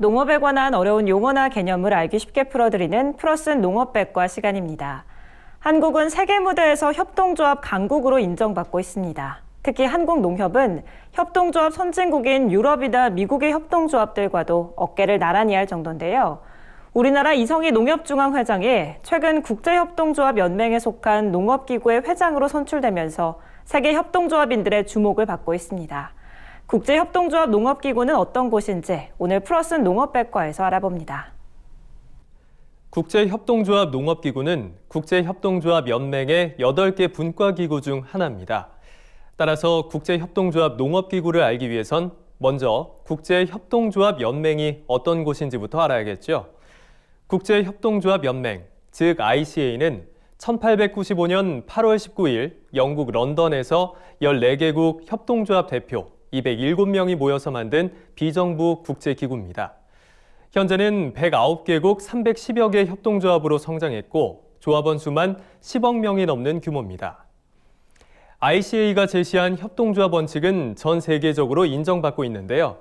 농업에 관한 어려운 용어나 개념을 알기 쉽게 풀어드리는 풀어쓴 농업백과 시간입니다. 한국은 세계 무대에서 협동조합 강국으로 인정받고 있습니다. 특히 한국농협은 협동조합 선진국인 유럽이나 미국의 협동조합들과도 어깨를 나란히 할 정도인데요. 우리나라 이성희 농협중앙회장이 최근 국제협동조합연맹에 속한 농업기구의 회장으로 선출되면서 세계 협동조합인들의 주목을 받고 있습니다. 국제협동조합 농업기구는 어떤 곳인지 오늘 풀어쓴 농업백과에서 알아봅니다. 국제협동조합 농업기구는 국제협동조합 연맹의 8개 분과기구 중 하나입니다. 따라서 국제협동조합 농업기구를 알기 위해선 먼저 국제협동조합 연맹이 어떤 곳인지부터 알아야겠죠. 국제협동조합 연맹, 즉 ICA는 1895년 8월 19일 영국 런던에서 14개국 협동조합 대표 207명이 모여서 만든 비정부 국제기구입니다. 현재는 109개국 310여 개 협동조합으로 성장했고 조합원 수만 10억 명이 넘는 규모입니다. ICA가 제시한 협동조합 원칙은 전 세계적으로 인정받고 있는데요.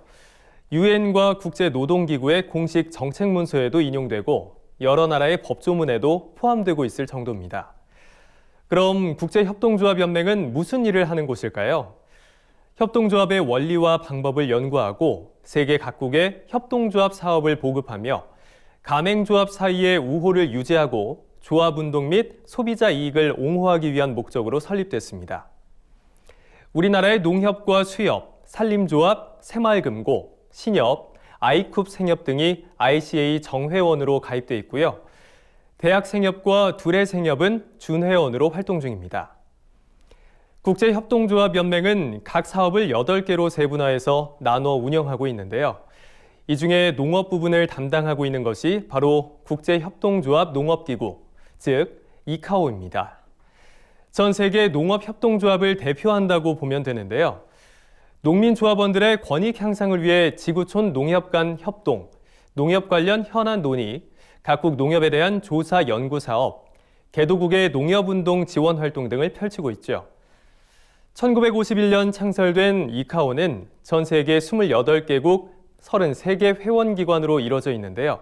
유엔과 국제노동기구의 공식 정책 문서에도 인용되고 여러 나라의 법조문에도 포함되고 있을 정도입니다. 그럼 국제협동조합연맹은 무슨 일을 하는 곳일까요? 협동조합의 원리와 방법을 연구하고 세계 각국의 협동조합 사업을 보급하며 가맹조합 사이의 우호를 유지하고 조합운동 및 소비자 이익을 옹호하기 위한 목적으로 설립됐습니다. 우리나라의 농협과 수협, 산림조합, 새마을금고, 신협, 아이쿱 생협 등이 ICA 정회원으로 가입돼 있고요. 대학생협과 두레생협은 준회원으로 활동 중입니다. 국제협동조합연맹은 각 사업을 8개로 세분화해서 나눠 운영하고 있는데요. 이 중에 농업 부분을 담당하고 있는 것이 바로 국제협동조합 농업기구, 즉 이카오입니다. 전 세계 농업협동조합을 대표한다고 보면 되는데요. 농민조합원들의 권익 향상을 위해 지구촌 농협 간 협동, 농협 관련 현안 논의, 각국 농협에 대한 조사 연구 사업, 개도국의 농협운동 지원 활동 등을 펼치고 있죠. 1951년 창설된 이카오는 전 세계 28개국 33개 회원기관으로 이루어져 있는데요.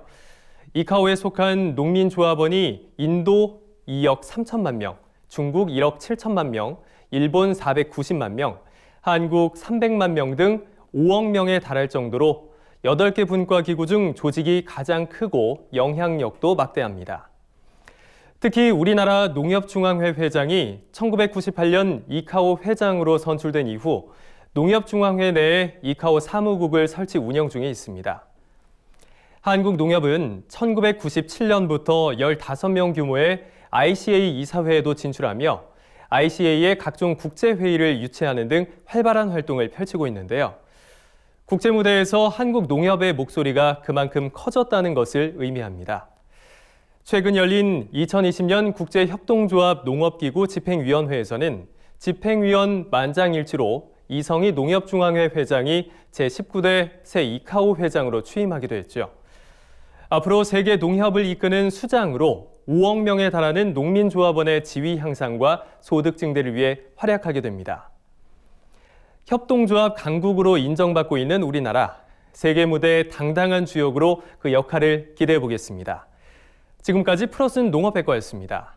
이카오에 속한 농민조합원이 인도 2억 3천만 명, 중국 1억 7천만 명, 일본 490만 명, 한국 300만 명 등 5억 명에 달할 정도로 8개 분과기구 중 조직이 가장 크고 영향력도 막대합니다. 특히 우리나라 농협중앙회 회장이 1998년 이카오 회장으로 선출된 이후 농협중앙회 내에 이카오 사무국을 설치 운영 중에 있습니다. 한국농협은 1997년부터 15명 규모의 ICA 이사회에도 진출하며 ICA의 각종 국제회의를 유치하는 등 활발한 활동을 펼치고 있는데요. 국제무대에서 한국농협의 목소리가 그만큼 커졌다는 것을 의미합니다. 최근 열린 2020년 국제협동조합 농업기구 집행위원회에서는 집행위원 만장일치로 이성희 농협중앙회 회장이 제19대 새 이카오 회장으로 취임하기도 했죠. 앞으로 세계 농협을 이끄는 수장으로 5억 명에 달하는 농민조합원의 지위 향상과 소득 증대를 위해 활약하게 됩니다. 협동조합 강국으로 인정받고 있는 우리나라, 세계 무대의 당당한 주역으로 그 역할을 기대해 보겠습니다. 지금까지 풀어쓴 농업백과였습니다.